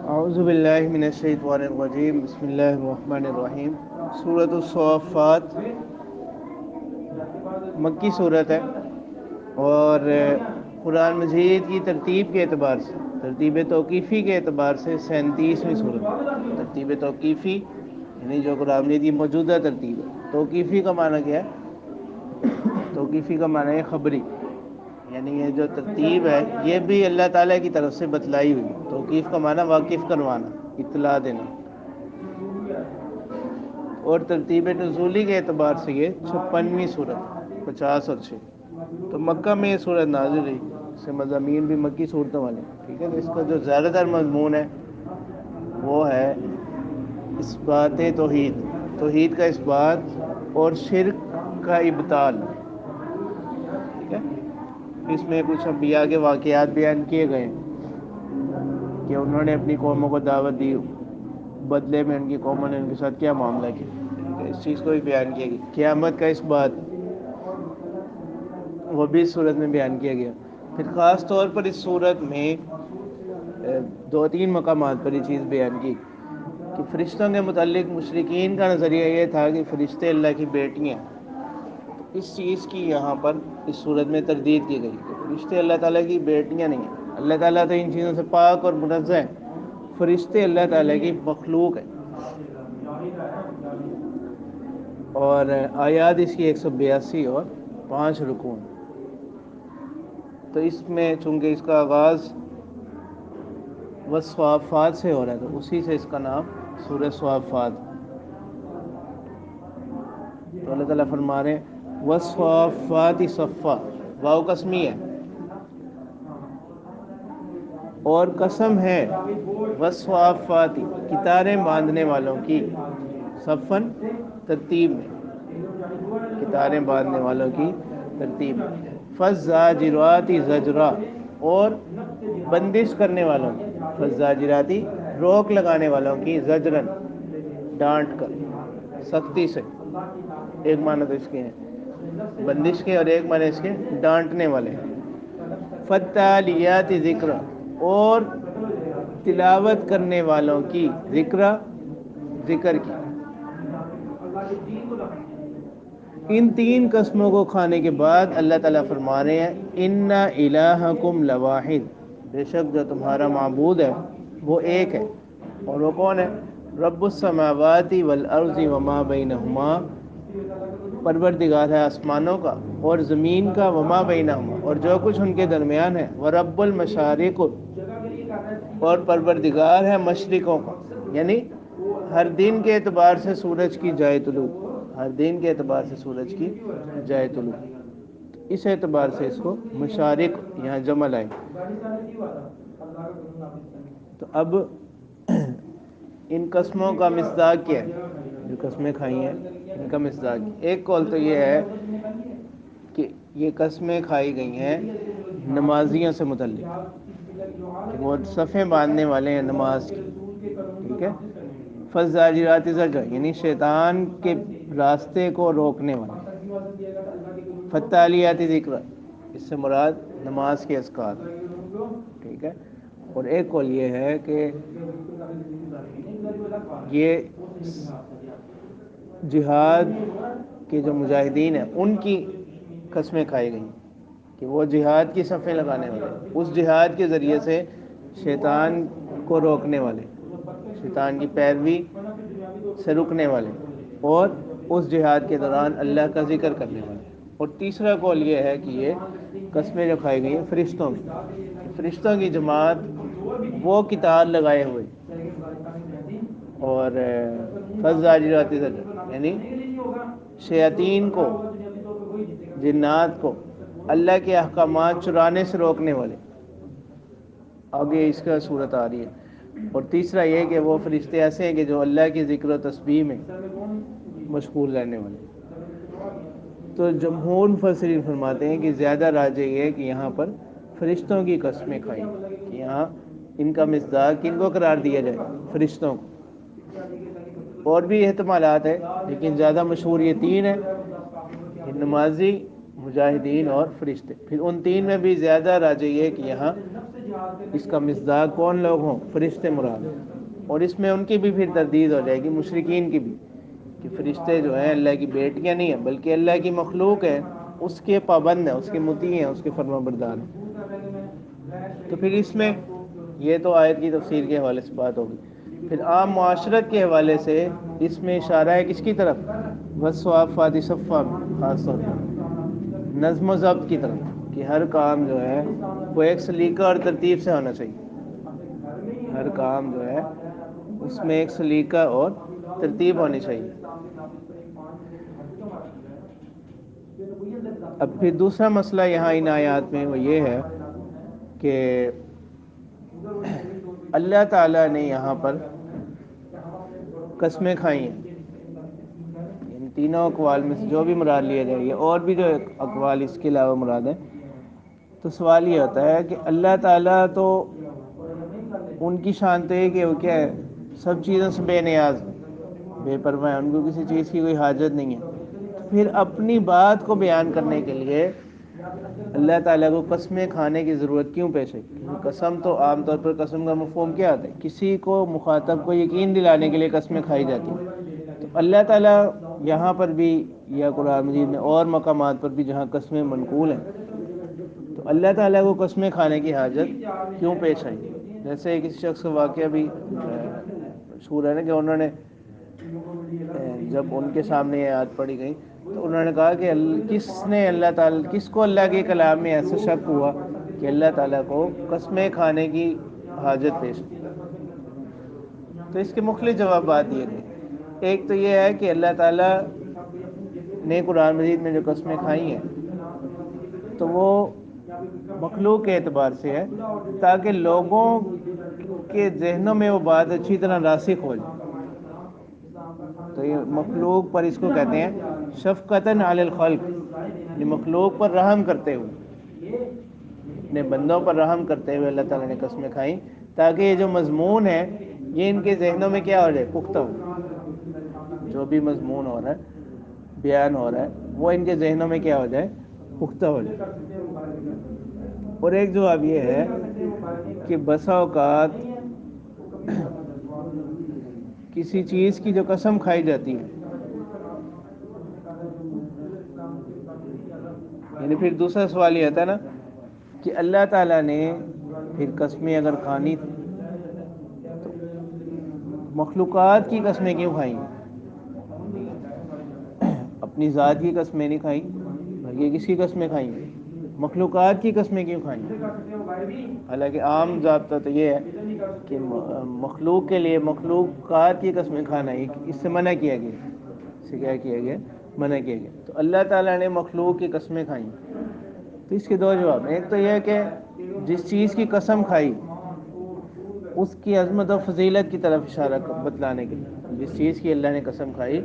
اعوذ باللہ من الشیطان الرجیم بسم اللہ الرحمن الرحیم۔ سورۃ الصافات مکی صورت ہے، اور قرآن مجید کی ترتیب کے اعتبار سے، ترتیب توقیفی کے اعتبار سے 37ویں صورت ہے۔ ترتیب توقیفی یعنی جو قرآن مجید کی موجودہ ترتیب ہے۔ توقیفی کا معنی کیا ہے؟ توقیفی کا معنی ہے خبری، یعنی یہ جو ترتیب ہے یہ بھی اللہ تعالیٰ کی طرف سے بتلائی ہوئی۔ توقیف کا معنی واقف کروانا، اطلاع دینا۔ اور ترتیب نزولی کے اعتبار سے یہ 56ویں صورت، 50 اور 6۔ تو مکہ میں یہ صورت نازل ہوئی، اس سے مضامین بھی مکی صورتوں والے ہیں، ٹھیک ہے۔ تو اس کا جو زیادہ تر مضمون ہے وہ ہے اس بات توحید، توحید کا اس بات اور شرک کا ابطال، ٹھیک ہے۔ اس میں کچھ انبیاء کے واقعات بیان کیے گئے ہیں کہ انہوں نے اپنی قوموں کو دعوت دی، بدلے میں ان کی قوموں نے ان کے ساتھ کیا معاملہ کیا، اس چیز کو بھی بیان کیا گیا۔ قیامت کا اس بات وہ بھی اس صورت میں بیان کیا گیا۔ پھر خاص طور پر اس صورت میں 2-3 مقامات پر یہ چیز بیان کی کہ فرشتوں کے متعلق مشرکین کا نظریہ یہ تھا کہ فرشتے اللہ کی بیٹیاں ہیں۔ اس چیز کی یہاں پر اس صورت میں تردید کی گئی کہ فرشتے اللہ تعالیٰ کی بیٹیاں نہیں ہیں۔ اللہ تعالیٰ تو ان چیزوں سے پاک اور منزہ ہے، فرشتے اللہ تعالیٰ کی مخلوق ہیں۔ اور آیات اس کی 182 اور 5 رکوع۔ تو اس میں چونکہ اس کا آغاز والصافات سے ہو رہا ہے تو اسی سے اس کا نام سورہ صافات۔ تو اللہ تعالیٰ فرما رہے ہیں والصافات صفا، واو قسمی ہے، اور قسم ہے والصافات کتاریں باندھنے والوں کی، صفن ترتیب میں، کتاریں باندھنے والوں کی ترتیب میں، فالزاجرات زجرا، اور بندش کرنے والوں کی، فالزاجرات روک لگانے والوں کی، زجرن ڈانٹ کر، سختی سے۔ ایک معنی تو اس کے ہیں بندش کے، اور ایک معنی اس کے ڈانٹنے والے۔ فالتالیات ذکر، اور تلاوت کرنے والوں کی، ذکر کی۔ ان 3 قسموں کو کھانے کے بعد اللہ تعالیٰ فرما رہے ہیں ان الہکم لواحد، بے شک جو تمہارا معبود ہے وہ ایک ہے، اور وہ کون ہے؟ رب السماوات والارض وما بینہما، پروردگار ہے آسمانوں کا اور زمین کا، وما بینہما، اور جو کچھ ان کے درمیان ہے، ورب المشارق، اور پروردگار ہے مشرقوں کا، یعنی ہر دن کے اعتبار سے سورج کی جائے طلوع، ہر دن کے اعتبار سے سورج کی جائے طلوع، اس اعتبار سے اس کو مشارق یہاں جمع لائے۔ تو اب ان قسموں کا مصداق کیا ہے؟ جو قسمیں کھائی ہیں ان کا مصداق، ایک قول تو یہ ہے کہ یہ قسمیں کھائی گئی ہیں نمازیوں سے متعلق، وہ صفیں باندھنے والے ہیں نماز کی، ٹھیک ہے۔ فالزاجرات زجرا، یعنی شیطان کے راستے کو روکنے والے۔ فالتالیات ذکر، اس سے مراد نماز کے اذکار، ٹھیک ہے۔ اور ایک قول یہ ہے کہ یہ جہاد کے جو مجاہدین ہیں ان کی قسمیں کھائی گئیں کہ وہ جہاد کی صفیں لگانے والے، اس جہاد کے ذریعے سے شیطان کو روکنے والے، شیطان کی پیروی سے رکنے والے، اور اس جہاد کے دوران اللہ کا ذکر کرنے والے۔ اور تیسرا قول یہ ہے کہ یہ قسمیں جو کھائی گئی ہیں فرشتوں کی، فرشتوں کی جماعت وہ کتار لگائے ہوئے، اور فالزاجرات زجرا، یعنی شیاطین کو، جنات کو اللہ کے احکامات چرانے سے روکنے والے۔ آگے اس کا صورت آ رہی ہے۔ اور تیسرا یہ کہ وہ فرشتے ایسے ہیں کہ جو اللہ کی ذکر و تسبیح میں مشغول رہنے والے۔ تو جمہور مفسرین فرماتے ہیں کہ زیادہ راجح یہ ہے کہ یہاں پر فرشتوں کی قسمیں کھائیں، کہ یہاں ان کا مصداق کن کو قرار دیا جائے؟ فرشتوں کو۔ اور بھی احتمالات ہیں لیکن زیادہ مشہور یہ 3 ہیں کہ نمازی مجاہدین اور فرشتے. پھر ان تین میں بھی زیادہ راجح یہ کہ یہاں اس کا مصداق کون لوگ ہوں؟ فرشتے مراد ہیں. اور اس میں ان کی بھی پھر تردید ہو جائے گی، مشرکین کی بھی، کہ فرشتے جو ہیں اللہ کی بیٹیاں نہیں ہیں بلکہ اللہ کی مخلوق ہیں، اس کے پابند ہیں، اس کے مطیع ہیں، اس کے فرما بردار ہیں. تو پھر اس میں یہ تو آیت کی تفسیر کے حوالے سے بات ہوگی. پھر عام معاشرت کے حوالے سے اس میں اشارہ ہے کس کی طرف؟ والصافات صفا، خاص طور پر نظم و ضبط کی طرف، کہ ہر کام جو ہے وہ ایک سلیقہ اور ترتیب سے ہونا چاہیے. ہر کام جو ہے اس میں ایک سلیقہ اور ترتیب ہونی چاہیے. اب پھر دوسرا مسئلہ یہاں ان آیات میں وہ یہ ہے کہ اللہ تعالیٰ نے یہاں پر قسمیں کھائی ہیں. ان تینوں اقوال میں سے جو بھی مراد لیا جائے گا، اور بھی جو اقوال اس کے علاوہ مراد ہیں، تو سوال یہ ہوتا ہے کہ اللہ تعالیٰ تو ان کی شان تو ہے کہ وہ کیا ہے، سب چیزوں سے بے نیاز، بے پرواہ ہے، ان کو کسی چیز کی کوئی حاجت نہیں ہے. پھر اپنی بات کو بیان کرنے کے لیے اللہ تعالیٰ کو قسمیں کھانے کی ضرورت کیوں پیش ہے؟ قسم تو عام طور پر قسم کا مفہوم کیا ہوتا ہے؟ کسی کو مخاطب کو یقین دلانے کے لیے قسمیں کھائی جاتی ہیں. تو اللہ تعالیٰ یہاں پر بھی یا قرآن مجید میں اور مقامات پر بھی جہاں قسمیں منقول ہیں، تو اللہ تعالیٰ کو قسمیں کھانے کی حاجت کیوں پیش آئی؟ جیسے کسی شخص کا واقعہ بھی مشہور ہے نا، کہ انہوں نے جب ان کے سامنے یہ آیت پڑھی گئی تو انہوں نے کہا کہ کس نے اللہ تعالیٰ، کس کو اللہ کے کلام میں ایسا شک ہوا کہ اللہ تعالیٰ کو قسمیں کھانے کی حاجت پیش کی؟ تو اس کے مختلف جوابات دیے گئے. ایک تو یہ ہے کہ اللہ تعالیٰ نے قرآن مجید میں جو قسمیں کھائی ہیں تو وہ مخلوق کے اعتبار سے ہے تاکہ لوگوں کے ذہنوں میں وہ بات اچھی طرح راسخ ہو جائے. تو یہ مخلوق پر اس کو کہتے ہیں شفقتاً علی الخلق، یعنی مخلوق پر رحم کرتے ہوئے، اپنے بندوں پر رحم کرتے ہوئے اللہ تعالیٰ نے قسمیں کھائیں تاکہ یہ جو مضمون ہے یہ ان کے ذہنوں میں کیا ہو جائے؟ پختہ ہو. جو بھی مضمون ہو رہا ہے، بیان ہو رہا ہے، وہ ان کے ذہنوں میں کیا ہو جائے؟ پختہ ہو جائے. اور ایک جواب یہ ہے کہ بسا اوقات کسی چیز کی جو قسم کھائی جاتی ہے، یعنی پھر دوسرا سوال یہ آتا ہے نا کہ اللہ تعالیٰ نے پھر قسمیں اگر کھانی تو مخلوقات کی قسمیں کیوں کھائیں؟ اپنی ذات کی قسمیں نہیں کھائیں بلکہ کس کی قسمیں کھائیں؟ مخلوقات کی قسمیں کیوں کھائیں؟ حالانکہ عام ضابطہ تو یہ ہے کہ مخلوق کے لیے مخلوقات کی قسمیں کھانا اس سے منع کیا گیا. اس سے کیا کیا گیا؟ منع کیا گیا. تو اللہ تعالیٰ نے مخلوق کی قسمیں کھائیں. تو اس کے دو جواب ہیں. ایک تو یہ ہے کہ جس چیز کی قسم کھائی اس کی عظمت و فضیلت کی طرف اشارہ بتلانے کے لیے، جس چیز کی اللہ نے قسم کھائی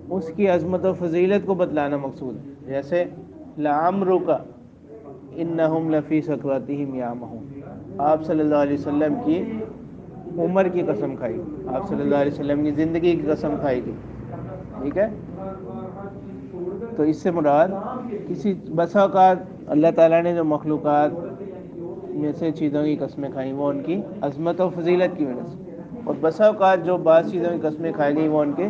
اس کی عظمت و فضیلت کو بتلانا مقصود ہے. جیسے لعمرک انہم لفی سکرتہم یعمہون، آپ صلی اللہ علیہ وسلم کی عمر کی قسم کھائی، آپ صلی اللہ علیہ وسلم کی زندگی کی قسم کھائی گئی. ٹھیک ہے، تو اس سے مراد کسی بسا اوقات اللہ تعالیٰ نے جو مخلوقات میں سے چیزوں کی قسمیں کھائیں وہ ان کی عظمت و فضیلت کی وجہ سے، اور بسا اوقات جو بعض چیزوں کی قسمیں کھائی گئی وہ ان کے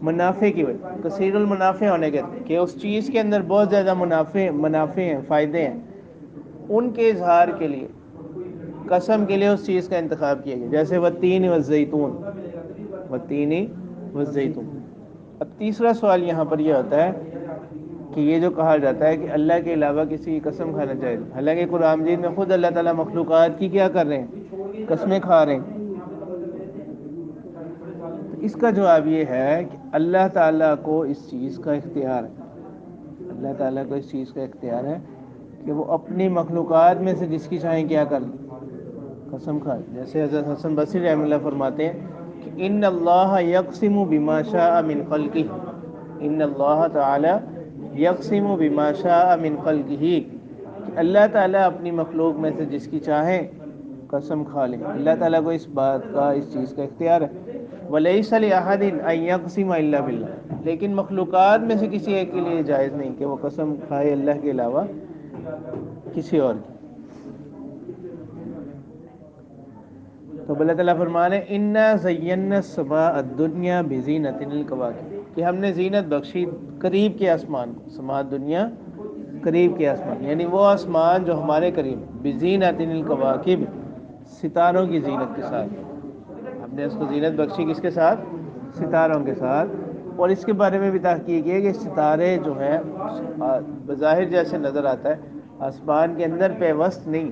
منافع کی وجہ، کثیر المنافع ہونے کے، کہ اس چیز کے اندر بہت زیادہ منافع ہیں، فائدے ہیں، ان کے اظہار کے لیے قسم کے لیے اس چیز کا انتخاب کیا گیا. جیسے والتین والزیتون، والتین والزیتون. اب تیسرا سوال یہاں پر یہ ہوتا ہے کہ یہ جو کہا جاتا ہے کہ اللہ کے علاوہ کسی کی قسم کھانا چاہیے، حالانکہ قرآن مجید میں خود اللہ تعالیٰ مخلوقات کی کیا کر رہے ہیں؟ قسمیں کھا رہے ہیں. اس کا جواب یہ ہے کہ اللہ تعالیٰ کو اس چیز کا اختیار ہے، اللہ تعالیٰ کو اس چیز کا اختیار ہے کہ وہ اپنی مخلوقات میں سے جس کی چاہیں کیا کر قسم کھائے. جیسے حضرت حسن بصری رحمہ اللہ فرماتے ہیں کہ ان اللہ یقسم بما شاء من خلقہ، ان اللہ تعالی یقسم بما شاء من خلقہ، کہ اللہ تعالیٰ اپنی مخلوق میں سے جس کی چاہیں قسم کھا لیں. اللہ تعالیٰ کو اس بات کا، اس چیز کا اختیار ہے. وَلَيْسَ لِأَحَدٍ أَن يَقْسِمَ إِلَّا بِاللَّهِ، لیکن مخلوقات میں سے کسی ایک کے لیے جائز نہیں کہ وہ قسم کھائے اللہ کے علاوہ کسی اور کی. تو اللہ تعالیٰ فرمانے اِنَّا زَيَّنَّا السَّمَاءَ الدُّنْيَا بِزِينَةٍ الْكَوَاكِبِ، کہ ہم نے زینت بخشی قریب کے آسمان کو، سما دنیا قریب کے آسمان، یعنی وہ آسمان جو ہمارے قریب، بِزِينَةٍ الْكَوَاكِبِ، ستاروں کی زینت کے ساتھ. ہم نے اس کو زینت بخشی کس کے ساتھ؟ ستاروں کے ساتھ. اور اس کے بارے میں بھی تحقیق ہے کہ ستارے جو ہیں بظاہر جیسے نظر آتا ہے آسمان کے اندر پیوست نہیں،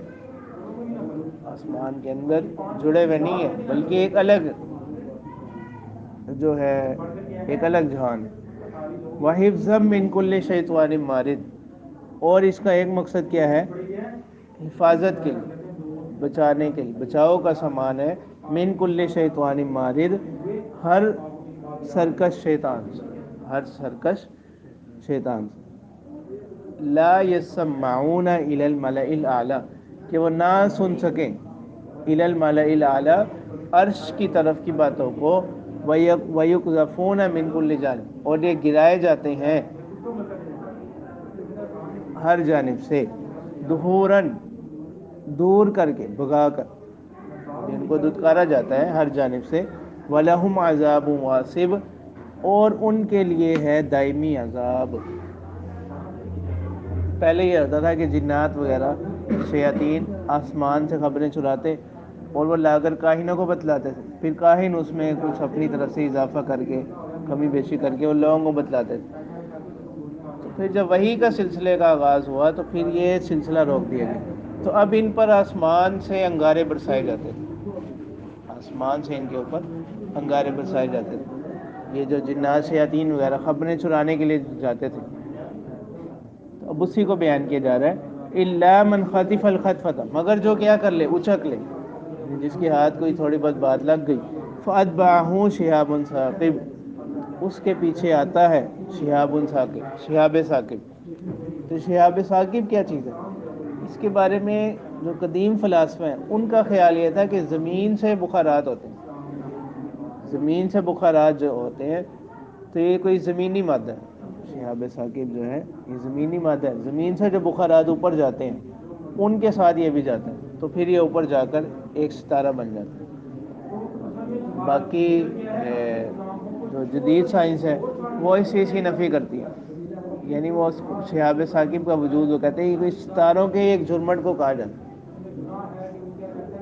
آسمان کے اندر جڑے ہوئے نہیں ہیں، بلکہ ایک الگ جو ہے ایک الگ جہان ہے. وَحِفْظًا مِّن كُلِّ شَيْطَانٍ مَارِدٍ، اور اس کا ایک مقصد کیا ہے؟ حفاظت کے لیے، بچانے کے لیے، بچاؤ کا سامان ہے. من کل شیطان مارد، ہر سرکش شیطان سے، ہر سرکش شیطان سے. لا يسمعون الى الملأ الاعلی، کہ وہ نہ سن سکیں الى الملأ الاعلی، عرش کی طرف کی باتوں کو. وَيُقْذَفُونَ مِن كُلِّ جانب، اور یہ گرائے جاتے ہیں ہر جانب سے. دُحُورًا، دور کر کے، بھگا کر، جن کو دھتکارا جاتا ہے ہر جانب سے. وَلَهُمْ عَذَابٌ وَاصِبٌ، اور ان کے لیے ہے دائمی عذاب. پہلے یہ ہوتا تھا کہ جنات وغیرہ، شیاطین آسمان سے خبریں چراتے اور وہ لا کر کاہنوں کو بتلاتے تھے، پھر کاہن اس میں کچھ اپنی طرف سے اضافہ کر کے، کمی بیشی کر کے، وہ لوگوں کو بتلاتے تھے. تو پھر جب وحی کا سلسلے کا آغاز ہوا تو پھر یہ سلسلہ روک دیا گیا. تو اب ان پر آسمان سے انگارے برسائے جاتے تھے، آسمان سے ان کے اوپر انگارے برسائے جاتے تھے. یہ جو جنات شیاطین وغیرہ خبریں چرانے کے لیے جاتے تھے، تو اب اسی کو بیان کیا جا رہا ہے. اِلَّا مَنْ خَطِفَ الْخَطْفَةَ، مگر جو کیا کر لے، اچک لے، جس کے ہاتھ کوئی تھوڑی بہت بات لگ گئی. فَأَتْبَعَهُ شِهَابٌ ثَاقِبٌ، اس کے پیچھے آتا ہے شہاب ثاقب، شہاب ثاقب. تو شہاب ثاقب کیا چیز ہے؟ اس کے بارے میں جو قدیم فلاسفہ ہیں ان کا خیال یہ تھا کہ زمین سے بخارات ہوتے ہیں، زمین سے بخارات جو ہوتے ہیں تو یہ کوئی زمینی مادہ ہے. شہاب ثاقب جو ہے یہ زمینی مادہ ہے. زمین سے جو بخارات اوپر جاتے ہیں ان کے ساتھ یہ بھی جاتا ہے، تو پھر یہ اوپر جا کر ایک ستارہ بن جاتا ہے. باقی جو جدید سائنس ہے وہ اس چیز کی نفی کرتی ہے، یعنی وہ شہاب ثاقب کا وجود وہ کہتے ہیں کہ ستاروں کے ایک جھرمٹ کو کہا جاتا ہے.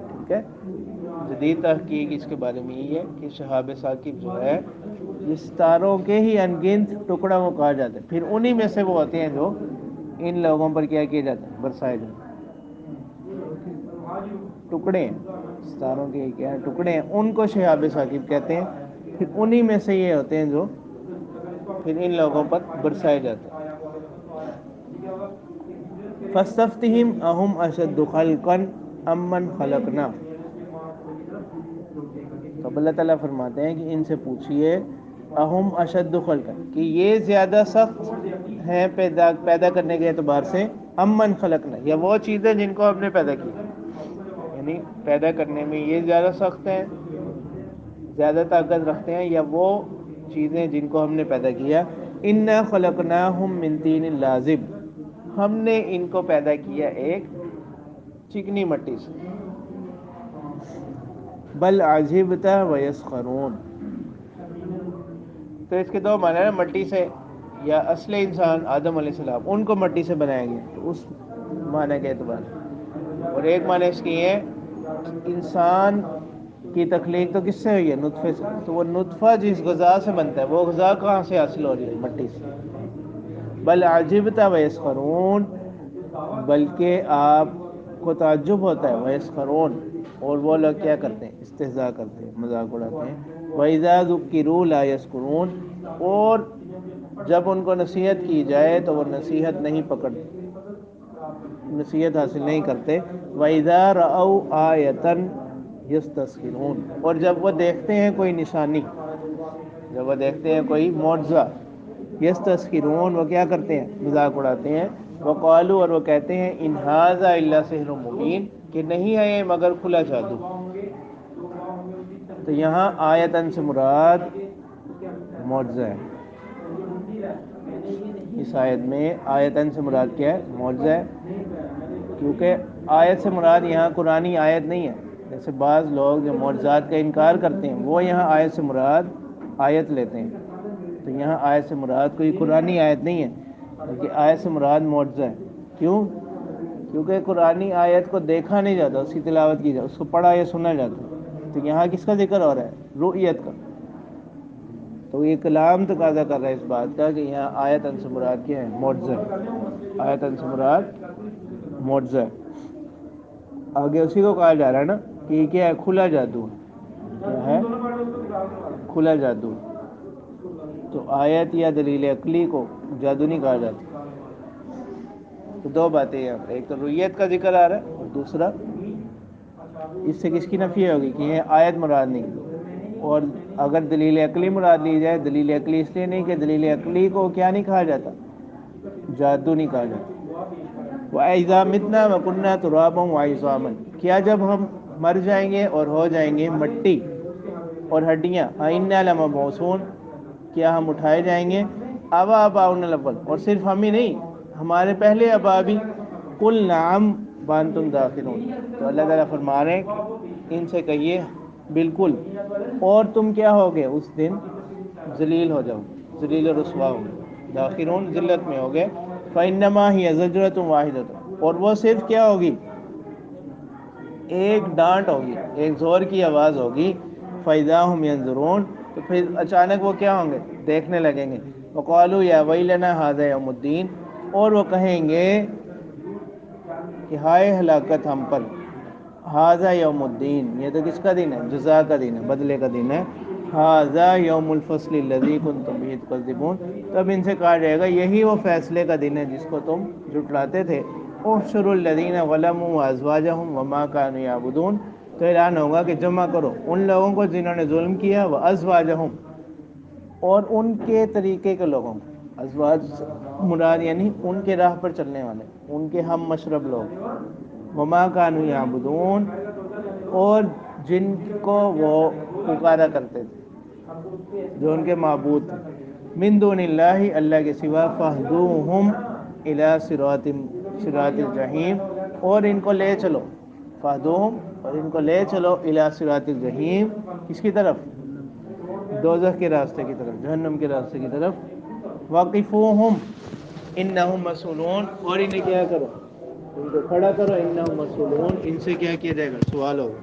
ٹھیک ہے، جدید تحقیق اس کے بارے میں یہ ہے کہ شہاب ثاقب جو ہے یہ ستاروں کے ہی انگنت ٹکڑا وہ کہا جاتا ہے. پھر انہی میں سے وہ ہوتے ہیں جو ان لوگوں پر کیا کیا جاتا ہے؟ برسائے جاتے ہیں. ٹکڑے ہیں ستاروں کے، کیا ٹکڑے ہیں، ان کو شہاب ثاقب کہتے ہیں. پھر انہی میں سے یہ ہوتے ہیں جو پھر ان لوگوں پر برسائے جاتے ہیں. فَاسْتَفْتِهِمْ أَهُمْ أَشَدُّ خَلْقًا أَمْ مَنْ خَلَقْنَا، تو اللہ تعالیٰ فرماتے ہیں کہ ان سے پوچھئے اہم اشد خلقا، کہ یہ زیادہ سخت ہیں پیدا کرنے کے اعتبار سے، ام من خلقنا، یا وہ چیزیں جن کو ہم نے پیدا کی، یعنی پیدا کرنے میں یہ زیادہ سخت ہیں، زیادہ طاقت رکھتے ہیں، یا وہ چیزیں جن کو ہم نے پیدا کیا. انا خلقناہم من طین لازب، ہم نے ان کو پیدا کیا ایک چکنی مٹی سے. بل عجبت ویسخرون، تو اس کے دو معنی ہیں، مٹی سے یا اصل انسان آدم علیہ السلام ان کو مٹی سے بنایا گیا، تو اس معنی کے اعتبار. اور ایک معنی اس کی ہے انسان کی تخلیق تو کس سے ہوئی ہے؟ نطفے سے. تو وہ نطفہ جس غذا سے بنتا ہے وہ غذا کہاں سے حاصل ہو رہی ہے؟ مٹی سے. بل عجبت ویسخرون، بلکہ آپ کو تعجب ہوتا ہے، ویسخرون، اور وہ لوگ کیا کرتے ہیں؟ استہزاء کرتے ہیں، مذاق اڑاتے ہیں. وَإِذَا ذُكِّرُوا لَا يَذْكُرُونَ، اور جب ان کو نصیحت کی جائے تو وہ نصیحت نہیں پکڑتے، نصیحت حاصل نہیں کرتے. وَإِذَا رَأَوْا آیَةً يَسْتَسْخِرُونَ، اور جب وہ دیکھتے ہیں کوئی نشانی، جب وہ دیکھتے ہیں کوئی معجزہ، یستسخرون، وہ کیا کرتے ہیں؟ مذاق اڑاتے ہیں. وقالوا، اور وہ کہتے ہیں ان ھذا الا سحر مبین، کہ نہیں ہے یہ مگر کھلا جادو. تو یہاں آیتن سے مراد معجزہ ہے. اس آیت میں آیتن سے مراد کیا ہے؟ معجزہ ہے. کیونکہ آیت سے مراد یہاں قرآنی آیت نہیں ہے. جیسے بعض لوگ جو معجزات کا انکار کرتے ہیں وہ یہاں آیت سے مراد آیت لیتے ہیں. تو یہاں آیت سے مراد کوئی قرآنی آیت نہیں ہے بلکہ آیت سے مراد معجزہ ہے. کیوں؟ کیونکہ قرآنی آیت کو دیکھا نہیں جاتا، اس کی تلاوت کی جاتی، اس کو پڑھا یا سنا جاتا. تو یہاں کس کا ذکر ہو رہا ہے؟ رؤیت کا. تو یہ کلام تقاضا کر رہا ہے اس بات کا کہ یہاں آیتن سے مراد کیا ہے؟ معجزہ. آیتن سے مراد معجزہ. آگے اسی کو کہا جا رہا ہے نا کہ یہ کیا ہے؟ کھلا جادو. کیا ہے؟ کھلا جادو. تو آیت یا دلیل عقلی کو جادو نہیں کہا جاتا. تو دو باتیں یہاں پر، ایک تو رؤیت کا ذکر آ رہا ہے اور دوسرا اس سے کس کی نفی ہوگی کہ یہ آیت مراد نہیں. اور اگر دلیل عقلی مراد لی جائے، دلیل عقلی اس لیے نہیں کہ دلیل عقلی کو کیا نہیں کہا جاتا؟ جادو نہیں کہا جاتا. وَإِذَا مِتْنَا وَكُنَّا تُرَابًا وَعِظَامًا، کیا جب ہم مر جائیں گے اور ہو جائیں گے مٹی اور ہڈیاں، أَإِنَّا لَمَبْعُوثُونَ، کیا ہم اٹھائے جائیں گے؟ آباؤنا الأول، اور صرف ہم ہی نہیں، ہمارے پہلے آبا بھی. قُلْ نَعَمْ وَأَنْتُمْ دَاخِرُونَ. تو اللہ تعالیٰ فرما رہے ہیں ان سے کہیے بالکل، اور تم کیا ہوگے اس دن؟ ذلیل ہو جاؤ، ذلیل و رسوا ہو گے. داخرون ذلت میں ہو گئے. فَإِنَّمَا هِيَ زَجْرَةٌ وَاحِدَةٌ، اور وہ صرف کیا ہوگی؟ ایک ڈانٹ ہوگی، ایک زور کی آواز ہوگی. فَإِذَا هُمْ يَنظُرُونَ، تو پھر اچانک وہ کیا ہوں گے؟ دیکھنے لگیں گے. وَقَالُوا يَا وَيْلَنَا هَذَا يَوْمُ الدِّينِ، اور وہ کہیں گے کہ ہائے ہلاکت ہم پر. هَذَا يَوْمُ الدِّينِ، یہ تو کس کا دن ہے؟ جزا کا دن ہے، بدلے کا دن ہے. هَذَا يَوْمُ الْفَصْلِ الَّذِي كُنْتُمْ بِهِ تُكَذِّبُونَ، تب ان سے کہا جائے گا یہی وہ فیصلے کا دن ہے جس کو تم جھٹلاتے تھے. احشروا الذین ظلموا وازواجهم وما كانوا يعبدون، تو اعلان ہوگا کہ جمع کرو ان لوگوں کو جنہوں نے ظلم کیا، وازواجهم، اور ان کے طریقے کے لوگوں کو. ازواج مراد یعنی ان کے راہ پر چلنے والے، ان کے ہم مشرب لوگ. وما كانوا يعبدون، اور جن کو وہ پکارا کرتے تھے، جو ان کے معبود تھے. من دون اللہ، اللہ کے سوا. فاہدوہم الی صراط الجحیم، اور ان کو لے چلو. فاہدوہم، اور ان کو لے چلو. الی صراط الجحیم، کس کی طرف؟ دوزخ کے راستے کی طرف، جہنم کے راستے کی طرف. وقفوہم انہم مسئولون، اور انہیں کیا کرو؟ ان کو کھڑا کرو. انہم مسئولون، ان سے کیا کیا جائے گا؟ سوال ہوگا.